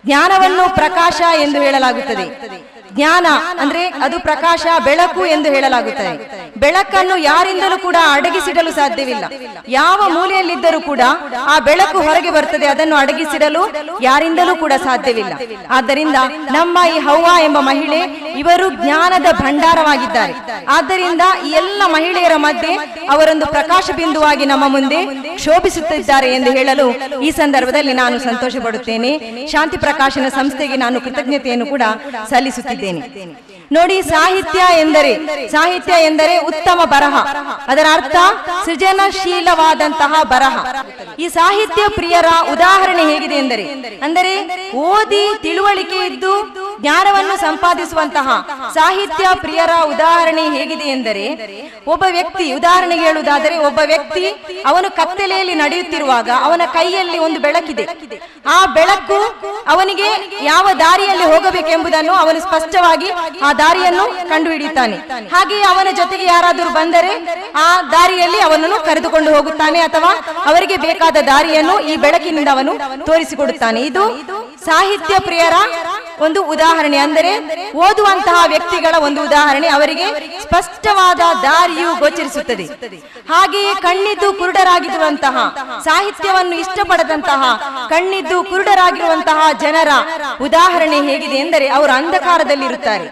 ಜ್ಞಾನವನ್ನು ಪ್ರಕಾಶ ಎಂದು ಹೇಳಲಾಗುತ್ತದೆ. ಜ್ಞಾನ ಅಂದ್ರೆ ಅದು ಪ್ರಕಾಶ, ಬೆಳಕು ಎಂದು ಹೇಳಲಾಗುತ್ತದೆ. ಬೆಳಕನ್ನು ಯಾರಿಂದಲೂ ಕೂಡ ಅಡಗಿಸಿಡಲು ಸಾಧ್ಯವಿಲ್ಲ. ಯಾವ ಮೂಲೆಯಲ್ಲಿದ್ದರೂ ಕೂಡ ಆ ಬೆಳಕು ಹೊರಗೆ ಬರ್ತದೆ, ಅದನ್ನು ಅಡಗಿಸಿಡಲು ಯಾರಿಂದಲೂ ಕೂಡ ಸಾಧ್ಯವಿಲ್ಲ. ಆದ್ದರಿಂದ ನಮ್ಮ ಈ ಹವ್ವಾ ಎಂಬ ಮಹಿಳೆ, ಇವರು ಜ್ಞಾನದ ಭಂಡಾರವಾಗಿದ್ದಾರೆ. ಆದ್ದರಿಂದ ಈ ಎಲ್ಲ ಮಹಿಳೆಯರ ಮಧ್ಯೆ ಅವರೊಂದು ಪ್ರಕಾಶ ಬಿಂದುವಾಗಿ ನಮ್ಮ ಮುಂದೆ ಶೋಭಿಸುತ್ತಿದ್ದಾರೆ ಎಂದು ಹೇಳಲು ಈ ಸಂದರ್ಭದಲ್ಲಿ ನಾನು ಸಂತೋಷ ಪಡುತ್ತೇನೆ. ಶಾಂತಿ ಪ್ರಕಾಶನ ಸಂಸ್ಥೆಗೆ ನಾನು ಕೃತಜ್ಞತೆಯನ್ನು ಕೂಡ ಸಲ್ಲಿಸುತ್ತಿದ್ದೇನೆ. ನೋಡಿ, ಸಾಹಿತ್ಯ ಎಂದರೆ ಉತ್ತಮ ಬರಹ. ಅದರ ಅರ್ಥ ಸೃಜನಶೀಲವಾದಂತಹ ಬರಹ. ಈ ಸಾಹಿತ್ಯ ಪ್ರಿಯರ ಉದಾಹರಣೆ ಹೇಗಿದೆ ಅಂದರೆ ಓದಿ ತಿಳುವಳಿಕೆ ಇದ್ದು ಜ್ಞಾನವನ್ನು ಸಂಪಾದಿಸುವಂತಹ ಸಾಹಿತ್ಯ ಪ್ರಿಯರ ಉದಾಹರಣೆ ಹೇಗಿದೆ ಎಂದರೆ, ಒಬ್ಬ ವ್ಯಕ್ತಿ, ಉದಾಹರಣೆಗೆ ಹೇಳುವುದಾದರೆ, ಒಬ್ಬ ವ್ಯಕ್ತಿ ಅವನು ಕತ್ತಲೆಯಲ್ಲಿ ನಡೆಯುತ್ತಿರುವಾಗ ಅವನ ಕೈಯಲ್ಲಿ ಒಂದು ಬೆಳಕಿದೆ. ಆ ಬೆಳಕು ಅವನಿಗೆ ಯಾವ ದಾರಿಯಲ್ಲಿ ಹೋಗಬೇಕೆಂಬುದನ್ನು ಅವನು ಸ್ಪಷ್ಟವಾಗಿ ಆ ದಾರಿಯನ್ನು ಕಂಡುಹಿಡಿಯುತ್ತಾನೆ. ಹಾಗೆಯೇ ಅವನ ಜೊತೆಗೆ ಯಾರಾದರೂ ಬಂದರೆ ಆ ದಾರಿಯಲ್ಲಿ ಅವನನ್ನು ಕರೆದುಕೊಂಡು ಹೋಗುತ್ತಾನೆ, ಅಥವಾ ಅವರಿಗೆ ಬೇಕಾದ ದಾರಿಯನ್ನು ಈ ಬೆಳಕಿನಿಂದ ಅವನು ತೋರಿಸಿಕೊಡುತ್ತಾನೆ. ಇದು ಸಾಹಿತ್ಯ ಪ್ರಿಯರ ಒಂದು ಉದಾಹರಣೆ, ಅಂದರೆ ಓದುವಂತಹ ವ್ಯಕ್ತಿಗಳ ಒಂದು ಉದಾಹರಣೆ. ಅವರಿಗೆ ಸ್ಪಷ್ಟವಾದ ದಾರಿಯು ಗೋಚರಿಸುತ್ತದೆ. ಹಾಗೆಯೇ ಕಣ್ಣಿದ್ದು ಕುರುಡರಾಗಿರುವಂತಹ, ಸಾಹಿತ್ಯವನ್ನು ಇಷ್ಟಪಡದಂತಹ ಕಣ್ಣಿದ್ದು ಕುರುಡರಾಗಿರುವಂತಹ ಜನರ ಉದಾಹರಣೆ ಹೇಗಿದೆ ಎಂದರೆ, ಅವರು ಅಂಧಕಾರದಲ್ಲಿರುತ್ತಾರೆ.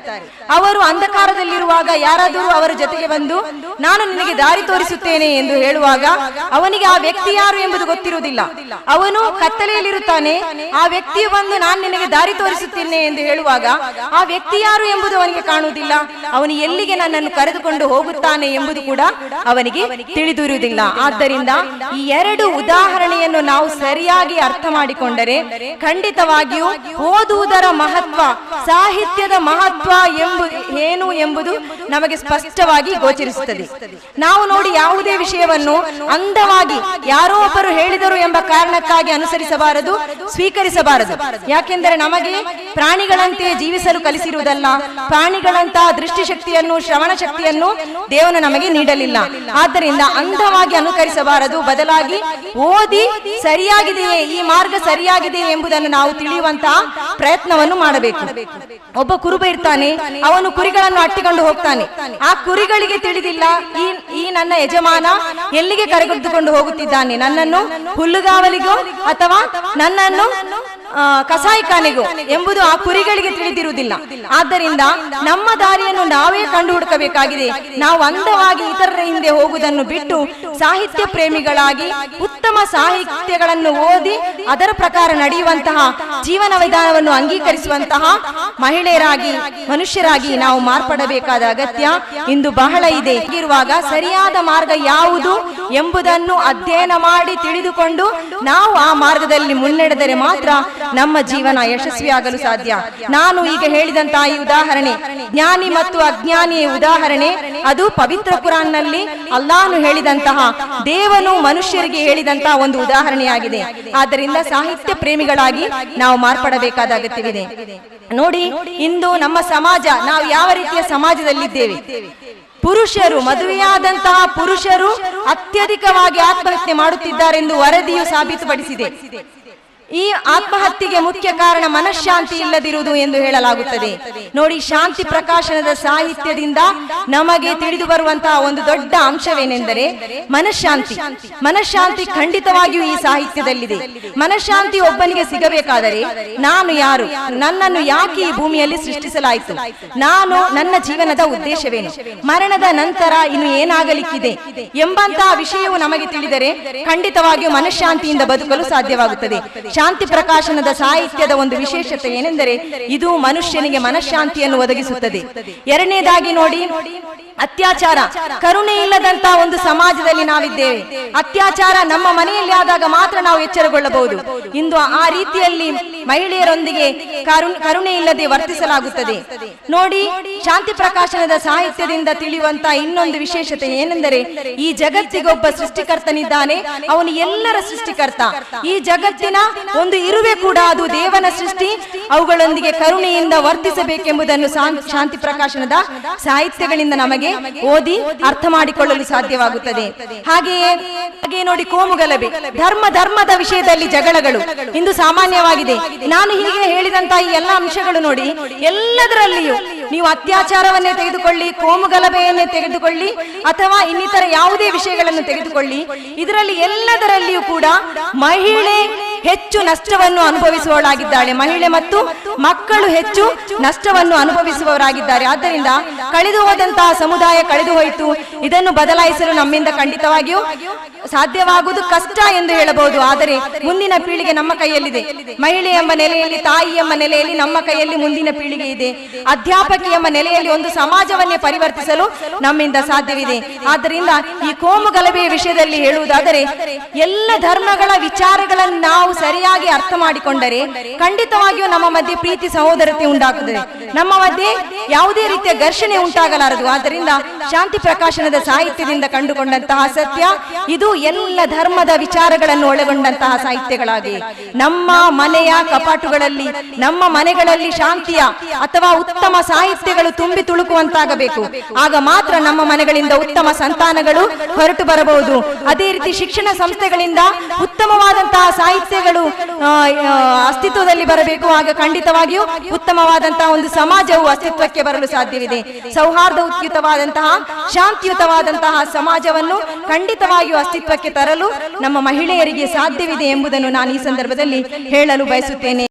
ಅವರು ಅಂಧಕಾರದಲ್ಲಿರುವಾಗ ಯಾರಾದರೂ ಅವರ ಜೊತೆಗೆ ಬಂದು ನಾನು ನಿನಗೆ ದಾರಿ ತೋರಿಸುತ್ತೇನೆ ಎಂದು ಹೇಳುವಾಗ ಅವನಿಗೆ ಆ ವ್ಯಕ್ತಿ ಯಾರು ಎಂಬುದು ಗೊತ್ತಿರುವುದಿಲ್ಲ. ಅವನು ಕತ್ತಲೆಯಲ್ಲಿರುತ್ತಾನೆ. ಆ ವ್ಯಕ್ತಿಯು ಬಂದು ನಾನು ನಿನಗೆ ದಾರಿ ತೋರಿಸುತ್ತೇನೆ ಎಂದು ಹೇಳುವಾಗ ಆ ವ್ಯಕ್ತಿ ಯಾರು ಎಂಬುದು ಅವನಿಗೆ ಕಾಣುವುದಿಲ್ಲ. ಅವನು ಎಲ್ಲಿಗೆ ನನ್ನನ್ನು ಕರೆದುಕೊಂಡು ಹೋಗುತ್ತಾನೆ ಎಂಬುದು ಕೂಡ ಅವನಿಗೆ ತಿಳಿದಿರುವುದಿಲ್ಲ. ಆದ್ದರಿಂದ ಈ ಎರಡು ಉದಾಹರಣೆಯನ್ನು ನಾವು ಸರಿಯಾಗಿ ಅರ್ಥ ಮಾಡಿಕೊಂಡರೆ ಖಂಡಿತವಾಗಿಯೂ ಓದುವುದರ ಮಹತ್ವ, ಸಾಹಿತ್ಯದ ಮಹತ್ವ ಏನು ಎಂಬುದು ನಮಗೆ ಸ್ಪಷ್ಟವಾಗಿ ಗೋಚರಿಸುತ್ತದೆ. ನಾವು ನೋಡಿ, ಯಾವುದೇ ವಿಷಯವನ್ನು ಅಂದವಾಗಿ ಯಾರೋ ಒಬ್ಬರು ಹೇಳಿದರು ಎಂಬ ಕಾರಣಕ್ಕಾಗಿ ಅನುಸರಿಸಬಾರದು, ಸ್ವೀಕರಿಸಬಾರದು. ಯಾಕೆಂದರೆ ನಮಗೆ ಪ್ರಾಣಿಗಳಂತೆ ಜೀವಿಸಲು ಕಲಿಸಿರುವುದಲ್ಲ. ಪ್ರಾಣಿಗಳಂತಹ ದೃಷ್ಟಿಶಕ್ತಿಯನ್ನು, ಶ್ರವಣ ಶಕ್ತಿಯನ್ನು ದೇವನು ನಮಗೆ ನೀಡಲಿಲ್ಲ. ಆದ್ದರಿಂದ ಅಂಧವಾಗಿ ಅನುಕರಿಸಬಾರದು. ಬದಲಾಗಿ ಓದಿ ಸರಿಯಾಗಿದೆಯೇ, ಈ ಮಾರ್ಗ ಸರಿಯಾಗಿದೆಯೇ ಎಂಬುದನ್ನು ನಾವು ತಿಳಿಯುವಂತಹ ಪ್ರಯತ್ನವನ್ನು ಮಾಡಬೇಕು. ಒಬ್ಬ ಕುರುಬ ಇರ್ತಾನೆ, ಅವನು ಕುರಿಗಳನ್ನು ಅಟ್ಟಿಕೊಂಡು ಹೋಗ್ತಾನೆ. ಆ ಕುರಿಗಳಿಗೆ ತಿಳಿದಿಲ್ಲ ಈ ನನ್ನ ಯಜಮಾನ ಎಲ್ಲಿಗೆ ಕರೆದುಕೊಂಡು ಹೋಗುತ್ತಿದ್ದಾನೆ, ನನ್ನನ್ನು ಹುಲ್ಲುಗಾವಲಿಗೋ ಅಥವಾ ನನ್ನನ್ನು ಕಸಾಯಿಖಾನೆಗೂ ಎಂಬುದು ಆ ಕುರಿಗಳಿಗೆ ತಿಳಿದಿರುವುದಿಲ್ಲ. ಆದ್ದರಿಂದ ನಮ್ಮ ದಾರಿಯನ್ನು ನಾವೇ ಕಂಡು ಹುಡುಕಬೇಕಾಗಿದೆ. ನಾವು ಅಂದವಾಗಿ ಇತರರ ಹಿಂದೆ ಹೋಗುವುದನ್ನು ಬಿಟ್ಟು ಸಾಹಿತ್ಯ ಪ್ರೇಮಿಗಳಾಗಿ ಉತ್ತಮ ಸಾಹಿತ್ಯಗಳನ್ನು ಓದಿ ಅದರ ಪ್ರಕಾರ ನಡೆಯುವಂತಹ ಜೀವನ ವಿಧಾನವನ್ನು ಅಂಗೀಕರಿಸುವಂತಹ ಮಹಿಳೆಯರಾಗಿ, ಮನುಷ್ಯರಾಗಿ ನಾವು ಮಾರ್ಪಡಬೇಕಾದ ಅಗತ್ಯ ಇಂದು ಬಹಳ ಇದೆ. ಹೀಗಿರುವಾಗ ಸರಿಯಾದ ಮಾರ್ಗ ಯಾವುದು ಎಂಬುದನ್ನು ಅಧ್ಯಯನ ಮಾಡಿ ತಿಳಿದುಕೊಂಡು ನಾವು ಆ ಮಾರ್ಗದಲ್ಲಿ ಮುನ್ನಡೆದರೆ ಮಾತ್ರ ನಮ್ಮ ಜೀವನ ಯಶಸ್ವಿಯಾಗಲು ಸಾಧ್ಯ. ನಾನು ಈಗ ಹೇಳಿದಂತಹ ಈ ಉದಾಹರಣೆ, ಜ್ಞಾನಿ ಮತ್ತು ಅಜ್ಞಾನಿಯ ಉದಾಹರಣೆ, ಅದು ಪವಿತ್ರ ಕುರಾನ್ನಲ್ಲಿ ಅಲ್ಲಾಹನು ಹೇಳಿದಂತಹ, ದೇವನು ಮನುಷ್ಯರಿಗೆ ಹೇಳಿದಂತಹ ಒಂದು ಉದಾಹರಣೆಯಾಗಿದೆ. ಆದ್ದರಿಂದ ಸಾಹಿತ್ಯ ಪ್ರೇಮಿಗಳಾಗಿ ನಾವು ಮಾರ್ಪಡಬೇಕಾದ ಅಗತ್ಯವಿದೆ. ನೋಡಿ, ಇಂದು ನಮ್ಮ ಸಮಾಜ, ನಾವು ಯಾವ ರೀತಿಯ ಸಮಾಜದಲ್ಲಿದ್ದೇವೆ. ಪುರುಷರು, ಮದುವೆಯಾದಂತಹ ಪುರುಷರು ಅತ್ಯಧಿಕವಾಗಿ ಆತ್ಮಹತ್ಯೆ ಮಾಡುತ್ತಿದ್ದಾರೆಂದು ವರದಿಯು ಸಾಬೀತುಪಡಿಸಿದೆ. ಈ ಆತ್ಮಹತ್ಯೆಗೆ ಮುಖ್ಯ ಕಾರಣ ಮನಃಶಾಂತಿ ಇಲ್ಲದಿರುವುದು ಎಂದು ಹೇಳಲಾಗುತ್ತದೆ. ನೋಡಿ, ಶಾಂತಿ ಪ್ರಕಾಶನದ ಸಾಹಿತ್ಯದಿಂದ ನಮಗೆ ತಿಳಿದು ಬರುವಂತಹ ಒಂದು ದೊಡ್ಡ ಅಂಶವೇನೆಂದರೆ ಮನಃಶಾಂತಿ. ಮನಃಶಾಂತಿ ಖಂಡಿತವಾಗಿಯೂ ಈ ಸಾಹಿತ್ಯದಲ್ಲಿದೆ. ಮನಃಶಾಂತಿ ಒಬ್ಬನಿಗೆ ಸಿಗಬೇಕಾದರೆ ನಾನು ಯಾರು, ನನ್ನನ್ನು ಯಾಕೆ ಈ ಭೂಮಿಯಲ್ಲಿ ಸೃಷ್ಟಿಸಲಾಯಿತು, ನನ್ನ ಜೀವನದ ಉದ್ದೇಶವೇನು, ಮರಣದ ನಂತರ ಇನ್ನು ಏನಾಗಲಿಕ್ಕಿದೆ ಎಂಬಂತಹ ವಿಷಯವು ನಮಗೆ ತಿಳಿದರೆ ಖಂಡಿತವಾಗಿಯೂ ಮನಃಶಾಂತಿಯಿಂದ ಬದುಕಲು ಸಾಧ್ಯವಾಗುತ್ತದೆ. ಶಾಂತಿ ಪ್ರಕಾಶನದ ಸಾಹಿತ್ಯದ ಒಂದು ವಿಶೇಷತೆ ಏನೆಂದರೆ ಇದು ಮನುಷ್ಯನಿಗೆ ಮನಃಶಾಂತಿಯನ್ನು ಒದಗಿಸುತ್ತದೆ. ಎರಡನೇದಾಗಿ ನೋಡಿ, ಅತ್ಯಾಚಾರ, ಕರುಣೆ ಇಲ್ಲದಂತಹ ಒಂದು ಸಮಾಜದಲ್ಲಿ ನಾವಿದ್ದೇವೆ. ಅತ್ಯಾಚಾರ ನಮ್ಮ ಮನೆಯಲ್ಲಿ ಆದಾಗ ಮಾತ್ರ ನಾವು ಎಚ್ಚರಗೊಳ್ಳಬಹುದು. ಇಂದು ಆ ರೀತಿಯಲ್ಲಿ ಮಹಿಳೆಯರೊಂದಿಗೆ ಕರುಣೆ ಇಲ್ಲದೆ ವರ್ತಿಸಲಾಗುತ್ತದೆ. ನೋಡಿ, ಶಾಂತಿ ಪ್ರಕಾಶನದ ಸಾಹಿತ್ಯದಿಂದ ತಿಳಿಯುವಂತಹ ಇನ್ನೊಂದು ವಿಶೇಷತೆ ಏನೆಂದರೆ ಈ ಜಗತ್ತಿಗೊಬ್ಬ ಸೃಷ್ಟಿಕರ್ತನಿದ್ದಾನೆ, ಅವನು ಎಲ್ಲರ ಸೃಷ್ಟಿಕರ್ತ. ಈ ಜಗತ್ತಿನ ಒಂದು ಇರುವೆ ಕೂಡ ಅದು ದೇವನ ಸೃಷ್ಟಿ, ಅವುಗಳೊಂದಿಗೆ ಕರುಣೆಯಿಂದ ವರ್ತಿಸಬೇಕೆಂಬುದನ್ನು ಶಾಂತಿ ಪ್ರಕಾಶನದ ಸಾಹಿತ್ಯಗಳಿಂದ ನಮಗೆ ಓದಿ ಅರ್ಥ ಮಾಡಿಕೊಳ್ಳಲು ಸಾಧ್ಯವಾಗುತ್ತದೆ. ಹಾಗೆಯೇ ನೋಡಿ, ಕೋಮುಗಲಭೆ, ಧರ್ಮದ ವಿಷಯದಲ್ಲಿ ಜಗಳಗಳು ಇಂದು ಸಾಮಾನ್ಯವಾಗಿದೆ. ನಾನು ಹೀಗೆ ಹೇಳಿದಂತಹ ಈ ಎಲ್ಲ ಅಂಶಗಳು ನೋಡಿ, ಎಲ್ಲದರಲ್ಲಿಯೂ ನೀವು ಅತ್ಯಾಚಾರವನ್ನೇ ತೆಗೆದುಕೊಳ್ಳಿ, ಕೋಮುಗಲಭೆಯನ್ನೇ ತೆಗೆದುಕೊಳ್ಳಿ, ಅಥವಾ ಇನ್ನಿತರ ಯಾವುದೇ ವಿಷಯಗಳನ್ನು ತೆಗೆದುಕೊಳ್ಳಿ, ಇದರಲ್ಲಿ ಎಲ್ಲದರಲ್ಲಿಯೂ ಕೂಡ ಮಹಿಳೆ ಹೆಚ್ಚು ನಷ್ಟವನ್ನು ಅನುಭವಿಸುವವಳಾಗಿದ್ದಾಳೆ. ಮಹಿಳೆ ಮತ್ತು ಮಕ್ಕಳು ಹೆಚ್ಚು ನಷ್ಟವನ್ನು ಅನುಭವಿಸುವವರಾಗಿದ್ದಾರೆ. ಆದ್ದರಿಂದ ಕಳೆದು ಹೋದಂತಹ ಸಮುದಾಯ ಕಳೆದು ಹೋಯಿತು. ಇದನ್ನು ಬದಲಾಯಿಸಲು ನಮ್ಮಿಂದ ಖಂಡಿತವಾಗಿಯೂ ಸಾಧ್ಯವಾಗುವುದು ಕಷ್ಟ ಎಂದು ಹೇಳಬಹುದು. ಆದರೆ ಮುಂದಿನ ಪೀಳಿಗೆ ನಮ್ಮ ಕೈಯಲ್ಲಿದೆ. ಮಹಿಳೆ ಎಂಬ ನೆಲೆಯಲ್ಲಿ, ತಾಯಿ ಎಂಬ ನೆಲೆಯಲ್ಲಿ ನಮ್ಮ ಕೈಯಲ್ಲಿ ಮುಂದಿನ ಪೀಳಿಗೆ ಇದೆ. ಅಧ್ಯಾಪಕಿ ಎಂಬ ನೆಲೆಯಲ್ಲಿ ಒಂದು ಸಮಾಜವನ್ನೇ ಪರಿವರ್ತಿಸಲು ನಮ್ಮಿಂದ ಸಾಧ್ಯವಿದೆ. ಆದ್ದರಿಂದ ಈ ಕೋಮುಗಲಭೆಯ ವಿಷಯದಲ್ಲಿ ಹೇಳುವುದಾದರೆ, ಎಲ್ಲ ಧರ್ಮಗಳ ವಿಚಾರಗಳನ್ನು ನಾವು ಸರಿಯಾಗಿ ಅರ್ಥ ಮಾಡಿಕೊಂಡರೆ ಖಂಡಿತವಾಗಿಯೂ ನಮ್ಮ ಮಧ್ಯೆ ಪ್ರೀತಿ ಸಹೋದರತೆ ಉಂಟಾಗುತ್ತದೆ. ನಮ್ಮ ಮಧ್ಯೆ ಯಾವುದೇ ರೀತಿಯ ಘರ್ಷಣೆ ಉಂಟಾಗಲಾರದು. ಆದ್ದರಿಂದ ಶಾಂತಿ ಪ್ರಕಾಶನದ ಸಾಹಿತ್ಯದಿಂದ ಕಂಡುಕೊಂಡಂತಹ ಸತ್ಯ ಇದು ಎಲ್ಲ ಧರ್ಮದ ವಿಚಾರಗಳನ್ನು ಒಳಗೊಂಡಂತಹ ಸಾಹಿತ್ಯಗಳಾಗಿ ನಮ್ಮ ಮನೆಯ ಕಪಾಟುಗಳಲ್ಲಿ, ನಮ್ಮ ಮನೆಗಳಲ್ಲಿ ಶಾಂತಿಯ ಅಥವಾ ಉತ್ತಮ ಸಾಹಿತ್ಯಗಳು ತುಂಬಿ ತುಳುಕುವಂತಾಗಬೇಕು. ಆಗ ಮಾತ್ರ ನಮ್ಮ ಮನೆಗಳಿಂದ ಉತ್ತಮ ಸಂತಾನಗಳು ಹೊರಟು ಬರಬಹುದು. ಅದೇ ರೀತಿ ಶಿಕ್ಷಣ ಸಂಸ್ಥೆಗಳಿಂದ ಉತ್ತಮವಾದಂತಹ ಸಾಹಿತ್ಯಗಳು ಅಸ್ತಿತ್ವದಲ್ಲಿ ಬರಬೇಕು. ಆಗ ಖಂಡಿತವಾಗಿಯೂ ಉತ್ತಮವಾದಂತಹ ಒಂದು ಸಮಾಜವು ಅಸ್ತಿತ್ವಕ್ಕೆ ಬರಲು ಸಾಧ್ಯವಿದೆ. ಸೌಹಾರ್ದಯುತವಾದಂತಹ, ಶಾಂತಿಯುತವಾದಂತಹ ಸಮಾಜವನ್ನು ಖಂಡಿತವಾಗಿಯೂ ಅಸ್ತಿತ್ವಕ್ಕೆ ತರಲು ನಮ್ಮ ಮಹಿಳೆಯರಿಗೆ ಸಾಧ್ಯವಿದೆ ಎಂಬುದನ್ನು ನಾನು ಈ ಸಂದರ್ಭದಲ್ಲಿ ಹೇಳಲು ಬಯಸುತ್ತೇನೆ.